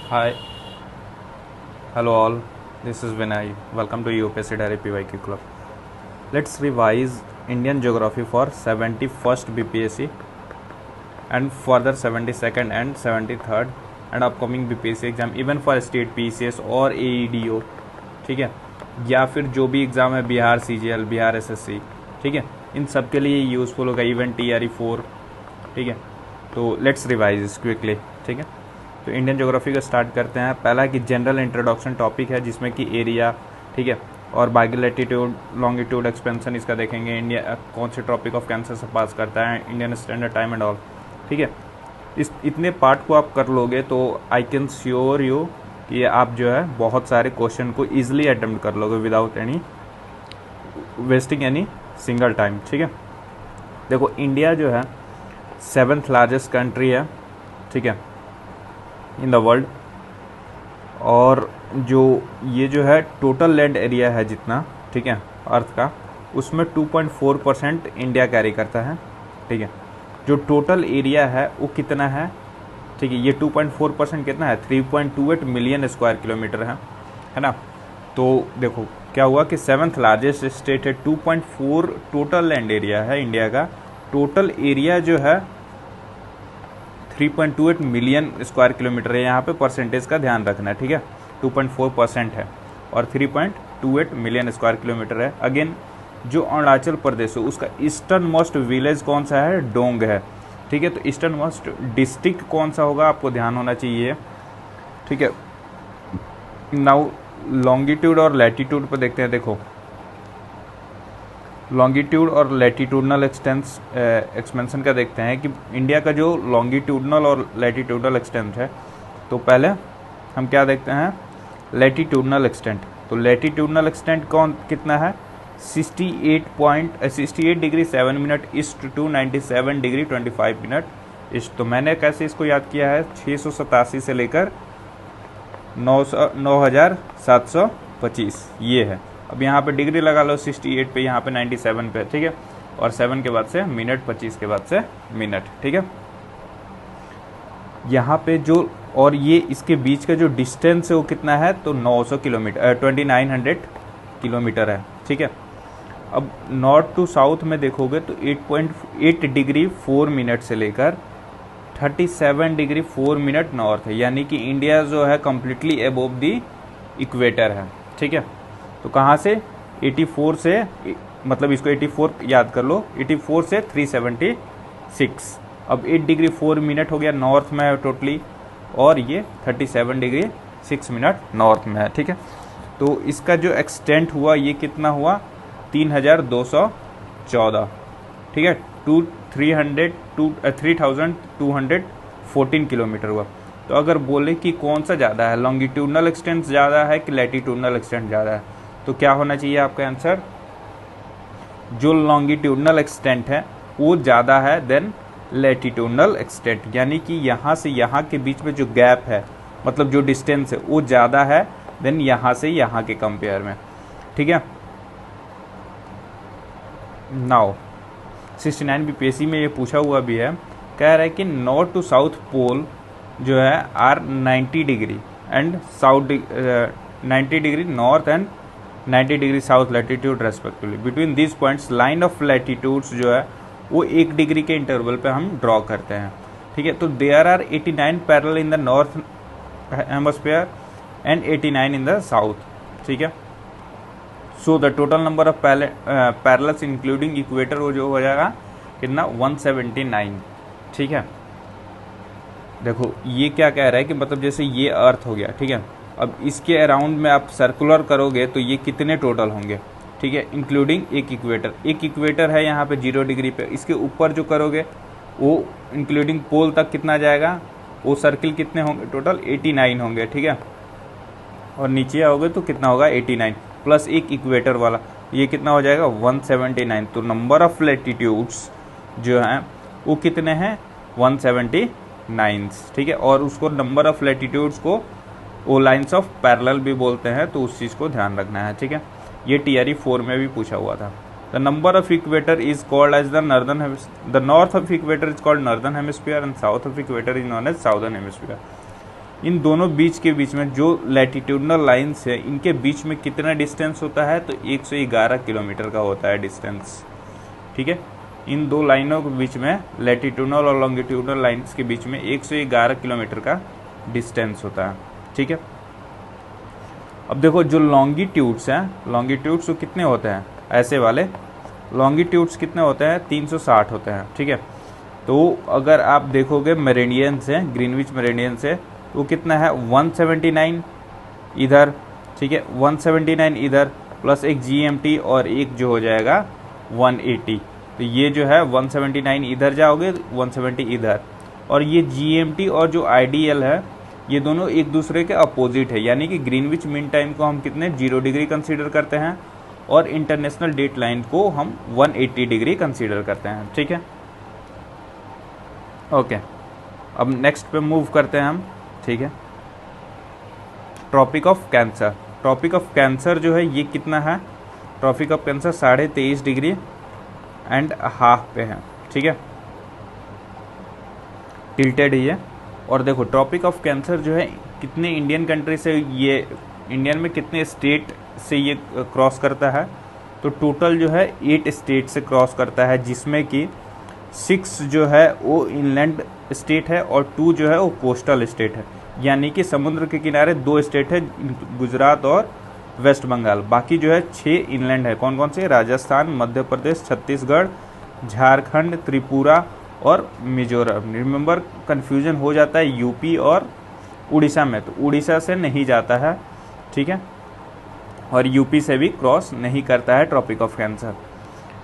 Hi, hello all. This is Vinay. Welcome to UPSC Diary PYQ Club. Let's revise Indian Geography for 71st BPSC and further 72nd and 73rd and upcoming BPSC exam even for state PCS और AEDO, ठीक है, या फिर जो भी exam है Bihar CGL, Bihar SSC, ठीक है, इन सब के लिए यूज़फुल होगा, इवन TRE 4, ठीक है. तो लेट्स रिवाइज इस क्विकली, ठीक है. तो इंडियन ज्योग्राफी का स्टार्ट करते हैं. पहला कि जनरल इंट्रोडक्शन टॉपिक है जिसमें कि एरिया, ठीक है, और बाकी लैटिट्यूड लॉन्गिट्यूड एक्सपेंशन इसका देखेंगे. इंडिया कौन से ट्रॉपिक ऑफ कैंसर से पास करता है, Indian standard time and all, ठीक है. इस इतने पार्ट को आप कर लोगे तो आई कैन श्योर यू कि आप जो है बहुत सारे क्वेश्चन को ईजिली अटेम्प्ट कर लोगे without any wasting any single time, ठीक है. देखो इंडिया जो है 7th लार्जेस्ट कंट्री है, ठीक है, इन द वर्ल्ड. और जो ये जो है टोटल लैंड एरिया है जितना, ठीक है, अर्थ का, उसमें 2.4% इंडिया कैरी करता है, ठीक है. जो टोटल एरिया है वो कितना है, ठीक है, ये 2.4% कितना है, 3.28 मिलियन स्क्वायर किलोमीटर है ना. तो देखो क्या हुआ कि 7th लार्जेस्ट स्टेट है, 2.4 टोटल लैंड एरिया है इंडिया का. टोटल एरिया जो है 3.28 मिलियन स्क्वायर किलोमीटर है. यहाँ पे परसेंटेज का ध्यान रखना है, ठीक है. 2.4% है और 3.28 मिलियन स्क्वायर किलोमीटर है. अगेन जो अरुणाचल प्रदेश है उसका ईस्टर्न मोस्ट विलेज कौन सा है, डोंग है, ठीक है. तो ईस्टर्न मोस्ट डिस्ट्रिक्ट कौन सा होगा आपको ध्यान होना चाहिए, ठीक है. नाउ लॉन्गिट्यूड और लैटिट्यूड पर देखते हैं. देखो लॉन्गिट्यूड और लैटिट्यूडनल एक्सपेंशन का देखते हैं कि इंडिया का जो लॉन्गिट्यूडनल और लैटिट्यूडनल एक्सटेंट है. तो पहले हम क्या देखते हैं, लैटिट्यूडनल एक्सटेंट. तो लैटिट्यूडनल एक्सटेंट कौन कितना है, 68 degree 7 minute east to 97 degree 25 minute east. तो मैंने कैसे इसको याद किया है, 687 से लेकर 9725 ये है. अब यहाँ पे डिग्री लगा लो 68 पे, यहाँ पे 97 पे, ठीक है. और 7 के बाद से मिनट, 25 के बाद से मिनट, ठीक है. यहाँ पे जो और ये इसके बीच का जो डिस्टेंस है वो कितना है, तो 900 किलोमीटर 2900 किलोमीटर है, ठीक है. अब नॉर्थ टू साउथ में देखोगे तो 8.8 डिग्री 4 मिनट से लेकर 37 डिग्री 4 मिनट नॉर्थ है. यानी कि इंडिया जो है कम्प्लीटली अबोव दी इक्वेटर है, ठीक है. तो कहाँ से 84 से, मतलब इसको 84 याद कर लो, 84 से 376. अब 8 डिग्री 4 मिनट हो गया नॉर्थ में है टोटली, और ये 37 डिग्री 6 मिनट नॉर्थ में है, ठीक है. तो इसका जो एक्सटेंट हुआ ये कितना हुआ, 3214, ठीक है, 3214 किलोमीटर हुआ. तो अगर बोले कि कौन सा ज़्यादा है, लॉन्गिट्यूडनल एक्सटेंट ज़्यादा है कि लैटिट्यूडनल एक्सटेंट ज़्यादा है, तो क्या होना चाहिए आपका आंसर, जो लॉन्गिट्यूडनल एक्सटेंट है वो ज़्यादा है देन लैटिट्यूडनल एक्सटेंट. यानी कि यहाँ से यहाँ के बीच में जो गैप है, मतलब जो डिस्टेंस है वो ज़्यादा है देन यहाँ से यहाँ के कंपेयर में, ठीक है. नाउ 69 बीपीएससी में ये पूछा हुआ भी है, कह रहा है कि नॉर्थ टू साउथ पोल जो है are 90 degree and south 90 degree north and 90 degree south latitude respectively. Between this points line of latitudes जो है वो 1 डिग्री के इंटरवल पे हम ड्रॉ करते हैं, ठीक है. तो there are 89 parallel in the north hemisphere and 89 in the south, ठीक है. So the total number of parallels including equator वो जो हो जाएगा कितना, 179, ठीक है. देखो ये क्या कह रहा है कि मतलब जैसे ये अर्थ हो गया, ठीक है. अब इसके अराउंड में आप सर्कुलर करोगे तो ये कितने टोटल होंगे, ठीक है, इंक्लूडिंग एक इक्वेटर है यहाँ पे 0 डिग्री पे. इसके ऊपर जो करोगे वो इंक्लूडिंग पोल तक कितना जाएगा, वो सर्किल कितने होंगे टोटल, 89 होंगे, ठीक है. और नीचे आओगे तो कितना होगा, 89 प्लस एक इक्वेटर वाला, ये कितना हो जाएगा, 179. तो नंबर ऑफ लैटिट्यूड्स जो हैं वो कितने हैं, 179, ठीक है. और उसको नंबर ऑफ लैटिट्यूड्स को वो लाइन्स ऑफ पैरेलल भी बोलते हैं, तो उस चीज़ को ध्यान रखना है, ठीक है. ये TRE 4 में भी पूछा हुआ था. The number of equator is called as the north of equator is called northern hemisphere and south of equator is known as southern hemisphere. इन दोनों बीच के बीच में जो लैटिट्यूडनल लाइन्स है इनके बीच में कितना डिस्टेंस होता है, तो 111 किलोमीटर का होता है डिस्टेंस। ठीक है, इन दो लाइनों के बीच में लैटिट्यूडनल और लॉन्गिट्यूडनल लाइन्स के बीच में 111 किलोमीटर का डिस्टेंस होता है। ठीक है, अब देखो जो लॉन्गिट्यूड्स हैं, लॉन्गिट्यूड्स कितने होते हैं, ऐसे वाले लॉन्गिट्यूड्स कितने होते हैं, 360 होते हैं। ठीक है, तो अगर आप देखोगे मेरिडियन से, ग्रीनविच मेरिडियन से, तो कितना है 179 इधर। ठीक है, 179 इधर प्लस एक GMT और एक जो हो जाएगा 180। तो ये जो है 179 इधर जाओगे, 170 इधर, और ये GMT और जो IDL है ये दोनों एक दूसरे के अपोजिट है, यानी कि ग्रीनविच मीन टाइम को हम कितने 0 डिग्री कंसीडर करते हैं और इंटरनेशनल डेट लाइन को हम 180 डिग्री कंसीडर करते हैं। ठीक है, ओके, अब नेक्स्ट पे मूव करते हैं हम। ठीक है, tropic of cancer. Tropic of cancer जो है ये कितना है, tropic of cancer 23.5 degree and half पे है। ठीक है, टिल्टेड ही है। और देखो ट्रॉपिक ऑफ कैंसर जो है कितने इंडियन कंट्री से, ये इंडियन में कितने स्टेट से ये क्रॉस करता है, तो टोटल जो है 8 स्टेट से क्रॉस करता है, जिसमें कि 6 जो है वो इनलैंड स्टेट है और 2 जो है वो कोस्टल स्टेट है, यानी कि समुद्र के किनारे 2 स्टेट है, गुजरात और वेस्ट बंगाल। बाकी जो है 6 इनलैंड है। कौन कौन से, राजस्थान, मध्य प्रदेश, छत्तीसगढ़, झारखंड, त्रिपुरा और मिजोरम। रिमेंबर कन्फ्यूजन हो जाता है यूपी और उड़ीसा में, तो उड़ीसा से नहीं जाता है। ठीक है, और यूपी से भी क्रॉस नहीं करता है ट्रॉपिक ऑफ कैंसर।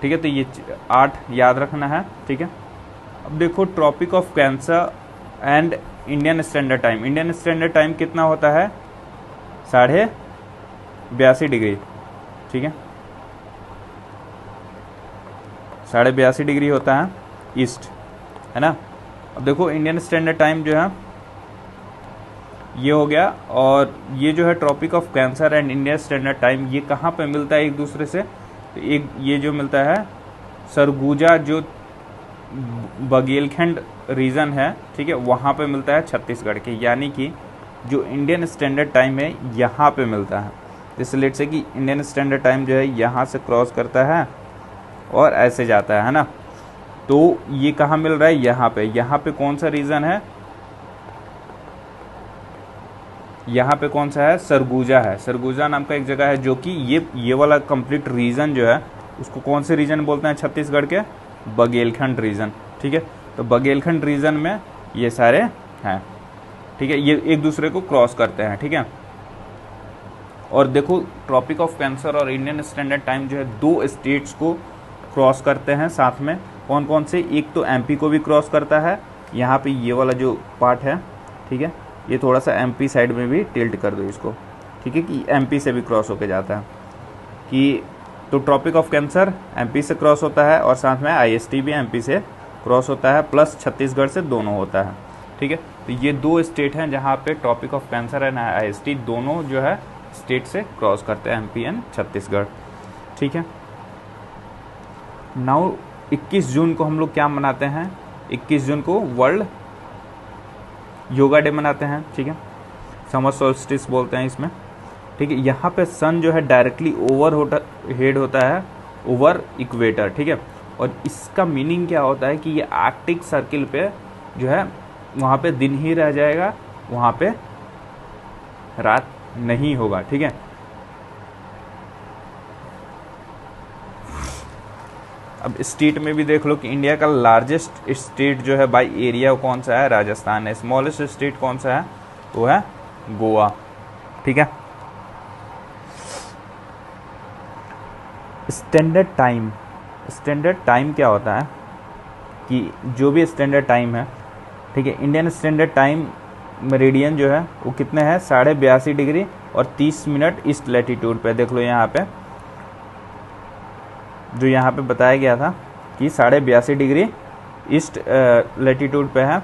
ठीक है, तो ये 8 याद रखना है। ठीक है, अब देखो tropic of cancer and Indian standard time. Indian standard time कितना होता है, 82.5 डिग्री। ठीक है, 82.5 डिग्री होता है ईस्ट, है ना। अब देखो इंडियन स्टैंडर्ड टाइम जो है ये हो गया, और ये जो है tropic of cancer and Indian standard time ये कहाँ पे मिलता है एक दूसरे से, तो एक ये जो मिलता है सरगुजा जो बघेलखंड रीजन है, ठीक है, वहाँ पे मिलता है छत्तीसगढ़ के, यानी कि जो इंडियन स्टैंडर्ड टाइम है यहाँ पे मिलता है। जैसे लेट से कि इंडियन स्टैंडर्ड टाइम जो है यहाँ से क्रॉस करता है और ऐसे जाता है ना, तो ये कहाँ मिल रहा है, यहाँ पे। यहाँ पे कौन सा रीजन है, यहाँ पे कौन सा है, सरगुजा है। सरगुजा नाम का एक जगह है, जो कि ये वाला कंप्लीट रीजन जो है उसको कौन से रीजन बोलते हैं छत्तीसगढ़ के, बघेलखंड रीजन। ठीक है, तो बघेलखंड रीजन में ये सारे हैं। ठीक है, ये एक दूसरे को क्रॉस करते हैं। ठीक है, और देखो ट्रॉपिक ऑफ कैंसर और इंडियन स्टैंडर्ड टाइम जो है 2 स्टेट्स को क्रॉस करते हैं साथ में। कौन कौन से, एक तो एमपी को भी क्रॉस करता है, यहाँ पे ये वाला जो पार्ट है, ठीक है, ये थोड़ा सा एमपी साइड में भी टिल्ट कर दो इसको, ठीक है, कि एमपी से भी क्रॉस होके जाता है, कि तो ट्रॉपिक ऑफ कैंसर एमपी से क्रॉस होता है और साथ में आईएसटी भी एमपी से क्रॉस होता है, प्लस छत्तीसगढ़ से दोनों होता है। ठीक है, तो ये 2 स्टेट हैं जहाँ पे tropic of cancer and IST दोनों जो है स्टेट से क्रॉस करते हैं, एमपी एंड छत्तीसगढ़। ठीक है, नाउ 21 जून को हम लोग क्या मनाते हैं, 21 जून को वर्ल्ड योगा डे मनाते हैं। ठीक है, समर सोल्स्टिस बोलते हैं इसमें। ठीक है, यहाँ पे सन जो है डायरेक्टली ओवर हेड होता है, ओवर इक्वेटर। ठीक है, और इसका मीनिंग क्या होता है कि ये आर्कटिक सर्किल पे जो है वहाँ पे दिन ही रह जाएगा, वहाँ पे रात नहीं होगा। ठीक है, अब स्टेट में भी देख लो कि इंडिया का लार्जेस्ट स्टेट जो है बाय एरिया कौन सा है, राजस्थान है। स्मॉलेस्ट स्टेट कौन सा है, वो है गोवा। ठीक है, स्टैंडर्ड टाइम। स्टैंडर्ड टाइम क्या होता है कि जो भी स्टैंडर्ड टाइम है, ठीक है, इंडियन स्टैंडर्ड टाइम मेरिडियन जो है वो कितने हैं, 82.5 डिग्री और 30 मिनट ईस्ट लैटिट्यूड पे। देख लो यहाँ पे जो यहाँ पे बताया गया था कि 82.5 डिग्री ईस्ट लैटिट्यूड पे है,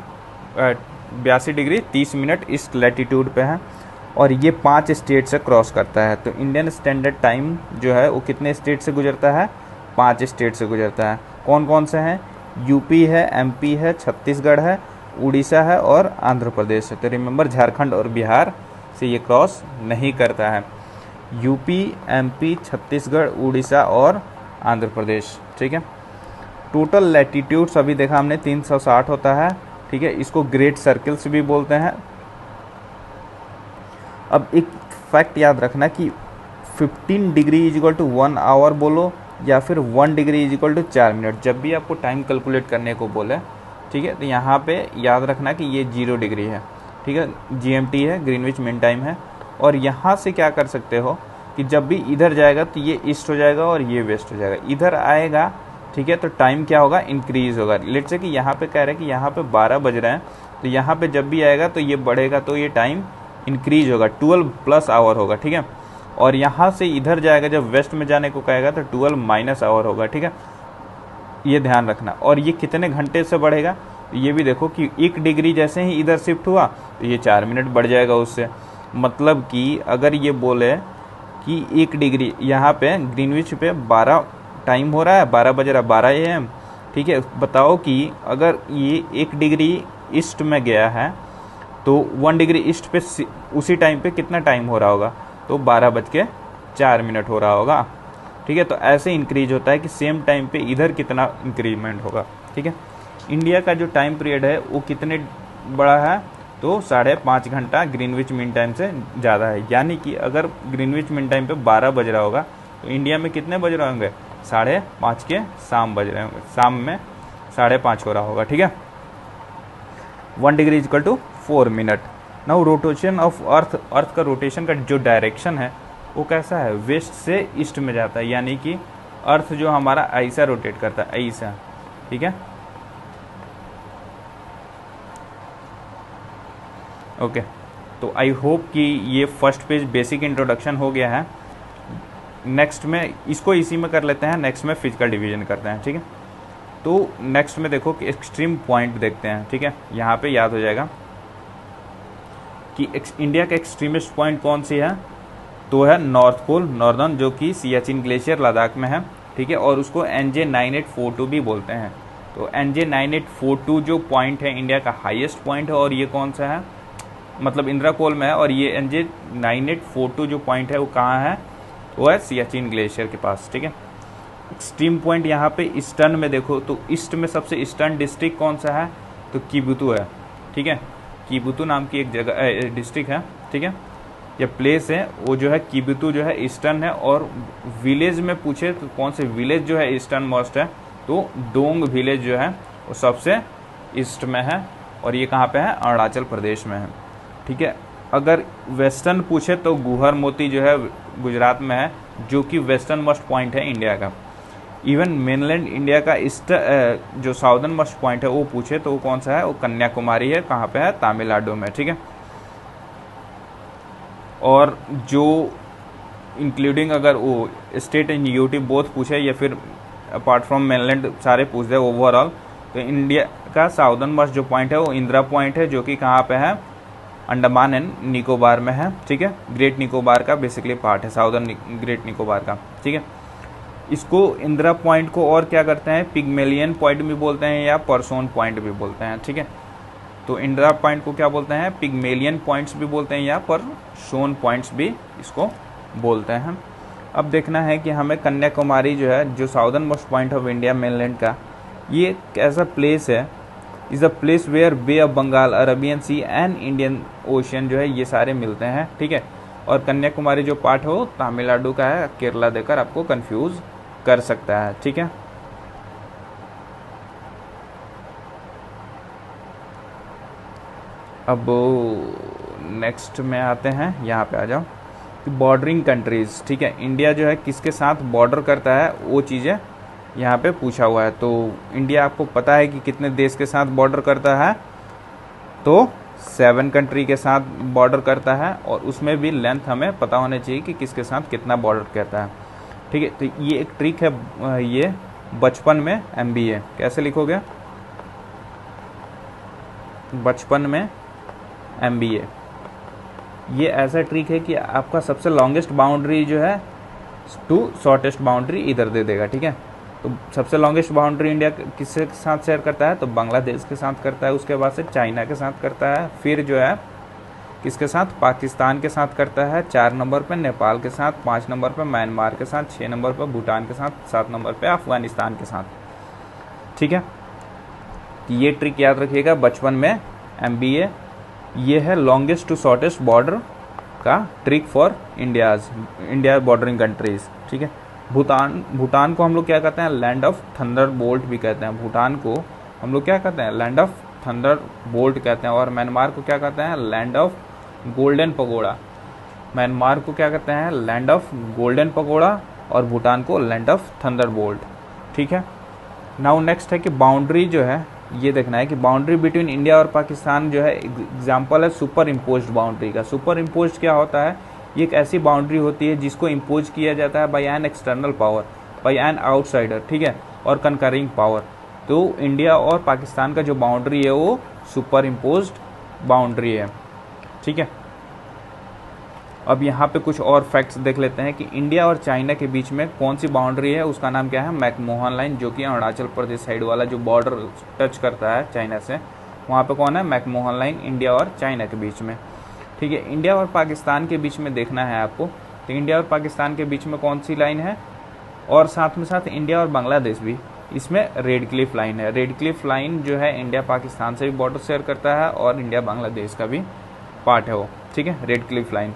82 डिग्री 30 मिनट ईस्ट लैटिट्यूड पे है, और ये 5 स्टेट से क्रॉस करता है। तो इंडियन स्टैंडर्ड टाइम जो है वो कितने स्टेट से गुजरता है, 5 स्टेट से गुजरता है। कौन कौन से हैं, यूपी है, एमपी है, छत्तीसगढ़ है, उड़ीसा है और आंध्र प्रदेश है। तो रिमेंबर झारखंड और बिहार से ये क्रॉस नहीं करता है। यूपी, एमपी, छत्तीसगढ़, उड़ीसा और आंध्र प्रदेश, ठीक है। टोटल लैटिट्यूड्स अभी देखा हमने 360 होता है, ठीक है। इसको ग्रेट सर्कल्स भी बोलते हैं। अब एक फैक्ट याद रखना कि 15 degree is equal to 1 hour बोलो या फिर 1 degree is equal to 4 minute, जब भी आपको टाइम कैलकुलेट करने को बोले, ठीक है, तो यहाँ पे याद रखना कि ये 0 डिग्री है, ठीक है। GMT है, ग्रीनविच मीन टाइम है। और यहाँ से क्या कर सकते हो कि जब भी इधर जाएगा तो ये ईस्ट हो जाएगा और ये वेस्ट हो जाएगा, इधर आएगा, ठीक है, तो टाइम क्या होगा, इंक्रीज होगा। लेट से कि यहाँ पे कह रहे हैं कि यहाँ पे 12 बज रहे हैं, तो यहाँ पे जब भी आएगा तो ये बढ़ेगा, तो ये टाइम इंक्रीज होगा, 12 प्लस आवर होगा, ठीक है। और यहाँ से इधर जाएगा, जब वेस्ट में जाने को कहेगा तो 12 माइनस आवर होगा, ठीक है। ये ध्यान रखना। और ये कितने घंटे से बढ़ेगा, ये भी देखो कि 1 डिग्री जैसे ही इधर शिफ्ट हुआ तो ये 4 मिनट बढ़ जाएगा उससे। मतलब कि अगर ये बोले कि 1 डिग्री यहाँ पे ग्रीनविच पे 12 टाइम हो रहा है, 12 बज रहा है, 12 AM, ठीक है। बताओ कि अगर ये 1 डिग्री ईस्ट में गया है तो 1 डिग्री ईस्ट पे उसी टाइम पे कितना टाइम हो रहा होगा, तो 12:04 हो रहा होगा, ठीक है। तो ऐसे इंक्रीज होता है कि सेम टाइम पे इधर कितना इंक्रीमेंट होगा, ठीक है। इंडिया का जो टाइम पीरियड है वो कितने बड़ा है, तो 5.5 घंटा ग्रीनविच मीन टाइम से ज़्यादा है। यानी कि अगर ग्रीनविच मीन टाइम पे 12 बज रहा होगा तो इंडिया में कितने बज रहे होंगे, 5:30 के शाम बज रहे होंगे, शाम में 5:30 हो रहा होगा, ठीक है। 1 degree is equal to 4 minute. Now rotation of earth का रोटेशन का जो डायरेक्शन है वो कैसा है, वेस्ट से ईस्ट में जाता है। यानी कि अर्थ जो हमारा ऐसा रोटेट करता है, ऐसा, ठीक है। ओके, तो आई होप कि ये फर्स्ट पेज बेसिक इंट्रोडक्शन हो गया है। नेक्स्ट में इसको इसी में कर लेते हैं, नेक्स्ट में फिजिकल डिवीजन करते हैं, ठीक है। तो नेक्स्ट में देखो कि एक्सट्रीम पॉइंट देखते हैं, ठीक है। यहाँ पे याद हो जाएगा कि इंडिया का एक्सट्रीमिस्ट पॉइंट कौन सी है, तो है नॉर्थ पोल, नॉर्दर्न, जो कि सियाचिन ग्लेशियर लद्दाख में है, ठीक है। और उसको NJ9842 भी बोलते हैं। तो NJ9842 जो पॉइंट है इंडिया का हाईएस्ट पॉइंट है, और ये कौन सा है, मतलब इंदिरा कोल में है। और ये NJ9842 जो पॉइंट है वो कहाँ है, वो है सियाचिन ग्लेशियर के पास, ठीक है। एक्सट्रीम पॉइंट यहाँ पे ईस्टर्न में देखो तो ईस्ट में सबसे ईस्टर्न डिस्ट्रिक्ट कौन सा है, तो किबुतु है, ठीक है। किबुतु नाम की एक जगह डिस्ट्रिक्ट है, ठीक है, या प्लेस है, वो जो है किबुतु जो है ईस्टर्न है। और विलेज में पूछे तो कौन से विलेज जो है ईस्टर्न मोस्ट है, तो डोंग विलेज जो है वो सबसे ईस्ट में है। और ये कहाँ पे है, अरुणाचल प्रदेश में है, ठीक है। अगर वेस्टर्न पूछे तो गुहर मोती जो है गुजरात में है, जो कि वेस्टर्न मोस्ट पॉइंट है इंडिया का। इवन मेनलैंड इंडिया का जो साउदर्न मोस्ट पॉइंट है वो पूछे तो वो कौन सा है, वो कन्याकुमारी है, कहाँ पे है, तमिलनाडु में, ठीक है। और जो इंक्लूडिंग अगर वो स्टेट एंड यूटी बोथ पूछे या फिर अपार्ट फ्रॉम मेनलैंड सारे पूछ दे ओवरऑल, तो इंडिया का साउदर्न मोस्ट जो पॉइंट है वो इंदिरा पॉइंट है, जो कि कहाँ पे है, अंडमान एंड निकोबार में है, ठीक है। ग्रेट निकोबार का बेसिकली पार्ट है, साउदर्न ग्रेट निकोबार का, ठीक है। इसको इंदिरा पॉइंट को और क्या करते हैं, पिग्मेलियन पॉइंट भी बोलते हैं या परसोन पॉइंट भी बोलते हैं, ठीक है। तो इंदिरा पॉइंट को क्या बोलते हैं, पिग्मेलियन पॉइंट्स भी बोलते हैं या परसोन पॉइंट्स भी इसको बोलते हैं। अब देखना है कि हमें कन्याकुमारी जो है, जो southern most point of India mainland का, ये कैसा प्लेस है, is a place where bay of Bengal, Arabian sea and Indian ocean जो है ये सारे मिलते हैं, ठीक है। और कन्याकुमारी जो पार्ट हो तमिलनाडु का है, केरला देकर आपको कंफ्यूज कर सकता है, ठीक है। अब नेक्स्ट में आते हैं, यहाँ पे आ जाओ कि बॉर्डरिंग कंट्रीज़, ठीक है। इंडिया जो है किसके साथ बॉर्डर करता है वो चीज़ें यहाँ पे पूछा हुआ है। तो इंडिया आपको पता है कि कितने देश के साथ बॉर्डर करता है, तो 7 कंट्री के साथ बॉर्डर करता है। और उसमें भी लेंथ हमें पता होना चाहिए कि किसके साथ कितना बॉर्डर करता है, ठीक है। तो ये एक ट्रिक है, ये बचपन में MBA कैसे लिखोगे, बचपन में MBA, ये ऐसा ट्रिक है कि आपका सबसे लॉन्गेस्ट बाउंड्री जो है टू शॉर्टेस्ट बाउंड्री इधर दे देगा, ठीक है। तो सबसे लॉन्गेस्ट बाउंड्री इंडिया किसके साथ शेयर करता है, तो बांग्लादेश के साथ करता है, उसके बाद से चाइना के साथ करता है, फिर जो है किसके साथ, पाकिस्तान के साथ करता है, 4 नंबर पे नेपाल के साथ, 5 नंबर पे म्यांमार के साथ, 6 नंबर पे भूटान के साथ, 7 नंबर पे अफगानिस्तान के साथ। ठीक है, ये ट्रिक याद रखिएगा बचपन में MBA, ये है लॉन्गेस्ट टू शॉर्टेस्ट बॉर्डर का trick for India bordering countries. ठीक है, भूटान को हम लोग क्या कहते हैं, लैंड ऑफ थंडर बोल्ट भी कहते हैं। भूटान को हम लोग क्या कहते हैं, लैंड ऑफ थंडर बोल्ट कहते हैं। और म्यांमार को क्या कहते हैं, land of golden pagoda. Myanmar को क्या कहते हैं, लैंड ऑफ गोल्डन पगोड़ा, और भूटान को लैंड ऑफ थंडर बोल्ट। ठीक है, नाउ नेक्स्ट है कि बाउंड्री जो है ये देखना है कि बाउंड्री बिटवीन इंडिया और पाकिस्तान जो है एग्जाम्पल है सुपर इम्पोज्ड बाउंड्री का। सुपर इम्पोज्ड क्या होता है, ये एक ऐसी बाउंड्री होती है जिसको इम्पोज किया जाता है by an external power, by an outsider. ठीक है, और कंकरिंग पावर। तो इंडिया और पाकिस्तान का जो बाउंड्री है वो सुपर इम्पोज्ड बाउंड्री है। ठीक है, अब यहाँ पे कुछ और फैक्ट्स देख लेते हैं कि इंडिया और चाइना के बीच में कौन सी बाउंड्री है, उसका नाम क्या है, मैकमोहन लाइन, जो कि अरुणाचल प्रदेश साइड वाला जो बॉर्डर टच करता है चाइना से, वहाँ पे कौन है, मैकमोहन लाइन, इंडिया और चाइना के बीच में। ठीक है, इंडिया और पाकिस्तान के बीच में देखना है आपको, तो इंडिया और पाकिस्तान के बीच में कौन सी लाइन है, और साथ में साथ इंडिया और बांग्लादेश भी, इसमें रेड क्लिफ लाइन है। रेड क्लिफ लाइन जो है इंडिया पाकिस्तान से भी बॉर्डर शेयर करता है और इंडिया बांग्लादेश का भी पार्ट है वो। ठीक है, रेड क्लिफ लाइन।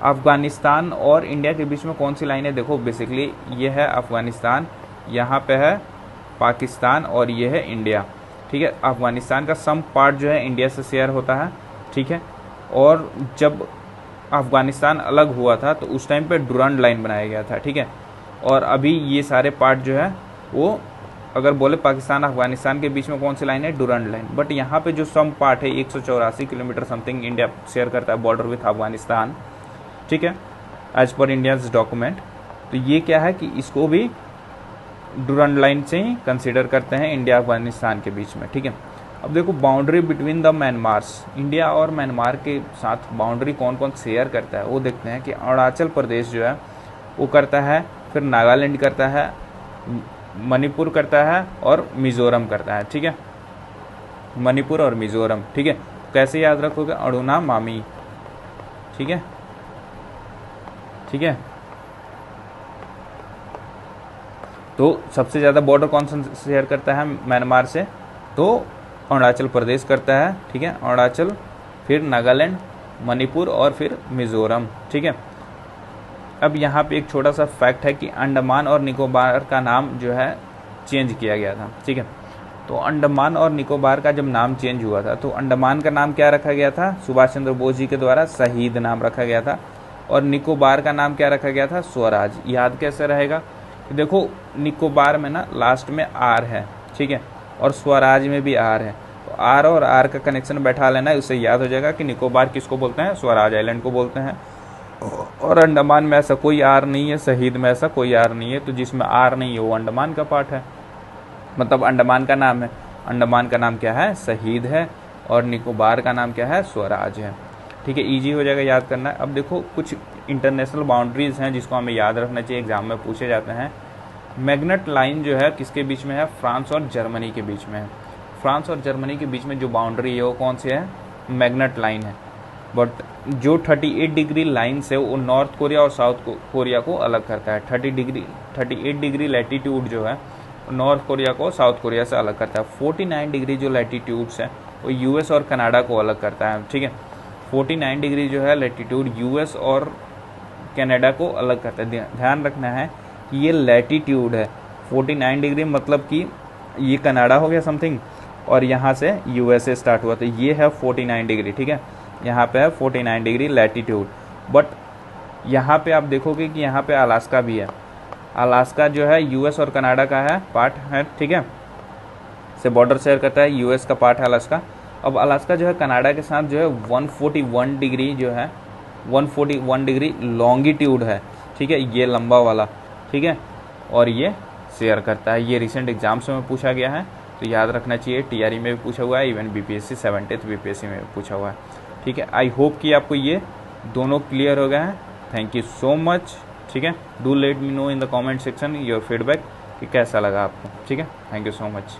अफगानिस्तान और इंडिया के बीच में कौन सी लाइन है, देखो बेसिकली ये है अफगानिस्तान, यहाँ पे है पाकिस्तान और ये है इंडिया। ठीक है, अफगानिस्तान का सम पार्ट जो है इंडिया से शेयर होता है। ठीक है, और जब अफगानिस्तान अलग हुआ था तो उस टाइम पे डुरंड लाइन बनाया गया था। ठीक है, और अभी ये सारे पार्ट जो है वो अगर बोले पाकिस्तान अफगानिस्तान के बीच में कौन सी लाइन है, डुरंड लाइन। बट यहाँ पे जो सम पार्ट है 184 किलोमीटर समथिंग इंडिया शेयर करता है बॉर्डर विथ अफगानिस्तान। ठीक है, एज पर इंडियाज डॉक्यूमेंट। तो ये क्या है कि इसको भी डुरंड लाइन से ही कंसिडर करते हैं इंडिया अफगानिस्तान के बीच में। ठीक है, अब देखो बाउंड्री बिटवीन द म्यांमार्स, इंडिया और म्यांमार के साथ बाउंड्री कौन कौन शेयर करता है वो देखते हैं कि अरुणाचल प्रदेश जो है वो करता है, फिर नागालैंड करता है, मणिपुर करता है और मिजोरम करता है। ठीक है, मणिपुर और मिजोरम। ठीक है, कैसे याद रखोगे, अरुणा मामी। ठीक है, ठीक है, तो सबसे ज़्यादा बॉर्डर कौन सा शेयर करता है म्यांमार से, तो अरुणाचल प्रदेश करता है। ठीक है, अरुणाचल, फिर नागालैंड, मणिपुर और फिर मिजोरम। ठीक है, अब यहाँ पे एक छोटा सा फैक्ट है कि अंडमान और निकोबार का नाम जो है चेंज किया गया था। ठीक है, तो अंडमान और निकोबार का जब नाम चेंज हुआ था तो अंडमान का नाम क्या रखा गया था, सुभाष चंद्र बोस जी के द्वारा शहीद नाम रखा गया था, और निकोबार का नाम क्या रखा गया था, स्वराज। याद कैसे रहेगा, देखो निकोबार में ना लास्ट में आर है। ठीक है, और स्वराज में भी आर है, तो आर और आर का कनेक्शन बैठा लेना है, उससे याद हो जाएगा कि निकोबार किसको बोलते हैं, स्वराज आइलैंड को बोलते हैं। और अंडमान में ऐसा कोई आर नहीं है, शहीद में ऐसा कोई आर नहीं है, तो जिसमें आर नहीं है वो अंडमान का पार्ट है, मतलब अंडमान का नाम है। अंडमान का नाम क्या है, शहीद है, और निकोबार का नाम क्या है, स्वराज है। ठीक है, इजी हो जाएगा याद करना। अब देखो कुछ इंटरनेशनल बाउंड्रीज हैं जिसको हमें याद रखना चाहिए, एग्जाम में पूछे जाते हैं। मैग्नेट लाइन जो है किसके बीच में है, फ्रांस और जर्मनी के बीच में है। फ्रांस और जर्मनी के बीच में जो बाउंड्री है वो कौन सी है, मैग्नेट लाइन है। बट जो 38 डिग्री लाइन से वो नॉर्थ कोरिया और साउथ कोरिया को अलग करता है। 38 डिग्री लैटिट्यूड जो है नॉर्थ कोरिया को साउथ कोरिया से अलग करता है। 49 डिग्री जो लैटिट्यूड्स है वो यूएस और कनाडा को अलग करता है। ठीक है, 49 डिग्री जो है लैटिट्यूड यूएस और कनाडा को अलग करता है। ध्यान रखना है कि ये लैटिट्यूड है, 49 डिग्री मतलब कि ये कनाडा हो गया समथिंग, और यहाँ से यूएसए स्टार्ट हुआ, तो ये है 49 डिग्री। ठीक है, यहाँ पे है 49 डिग्री लैटिट्यूड। बट यहाँ पे आप देखोगे कि यहाँ पे अलास्का भी है। अलास्का जो है यूएस और कनाडा का है पार्ट है। ठीक है, से बॉर्डर शेयर करता है, यूएस का पार्ट है अलास्का। अब अलास्का जो है कनाडा के साथ जो है 141 डिग्री जो है 141 डिग्री लॉन्गिट्यूड है। ठीक है, ये लंबा वाला। ठीक है, और ये शेयर करता है। ये रिसेंट एग्जाम्स में पूछा गया है, तो याद रखना चाहिए। टीआरई में भी पूछा हुआ है, इवन बीपीएससी 70th बीपीएससी में भी पूछा हुआ है। ठीक है, आई होप कि आपको ये दोनों क्लियर हो गए हैं। Thank you so much. ठीक है, do let me know in the comment section your feedback. कि कैसा लगा आपको। ठीक है, थैंक यू सो मच।